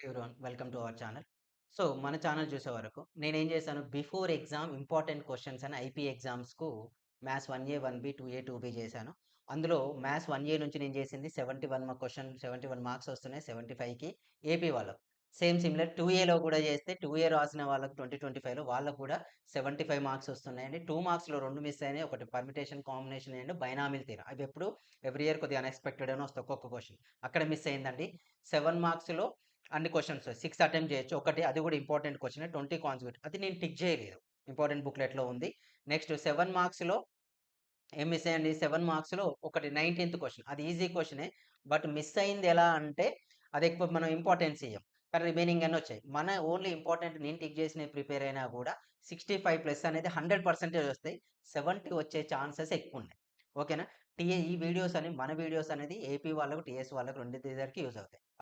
Everyone welcome to our channel. So, మన channel చూసే వరకు నేనేం చేశాను బిఫోర్ ఎగ్జామ్ ఇంపార్టెంట్ క్వెషన్స్ అని ఐపీ ఎగ్జామ్స్‌కు మ్యాథ్స్ 1ఏ, 1బీ, 2ఏ, 2బీ చేశాను. అందులో మ్యాథ్స్ 1ఏ నుంచి నేను చేసింది 71 71 మార్క్స్ వస్తున్నాయి 75కి ఏపీ వాళ్ళకు. సేమ్ సిమిలర్ 2ఏలో కూడా చేస్తే 2ఏ రాసిన వాళ్ళకి 2025లో వాళ్ళకి కూడా 75 మార్క్స్ వస్తున్నాయండి. 2 మార్క్స్‌లో 2 మిస్ అయినాయి. ఒకటి permutation, combination and binomial theorem. అవి ఎప్పుడు ఎవ్రీ ఇయర్ కొద్దిగా అన్‌ఎక్స్‌పెక్టెడ్ అని వస్తాయి ఒక్కొక్క క్వెషన్. అక్కడ మిస్ అయిందండి. 7 మార్క్స్‌లో అన్ని క్వెషన్స్ 6 అటెంప్ట్ చేయొచ్చు. ఒకటి అది కూడా ఇంపార్టెంట్ క్వెషనే 20 కాన్సెక్యూటివ్. అది నేను టిక్ చేయలేదు. ఇంపార్టెంట్ బుక్‌లెట్‌లో ఉంది. నెక్స్ట్ 7 మార్క్స్‌లో ఏం మిస్ అయ్యాయండి? 7 మార్క్స్‌లో ఒకటి 19థ్ క్వెషన్. అది ఈజీ క్వెషనే. బట్ మిస్ అయింది ఎలా అంటే అది ఎక్కువ మనం ఇంపార్టెన్స్ ఇయ్యం. కానీ రిమైనింగ్ అన్నీ వచ్చాయి. మన ఓన్లీ ఇంపార్టెంట్ నేను టిక్ చేసినవి ప్రిపేర్ అయినా కూడా 65 ప్లస్ అనేది 100% వస్తాయి. 70 వచ్చే ఛాన్సెస్ ఎక్కువున్నాయి. ఓకేనా? ఈ వీడియోస్ మన వీడియోస్ అనేది ఏపీ వాళ్ళకు, టీఎస్ వాళ్ళకు రెండిద్దరికి యూజ్ అవుతాయి.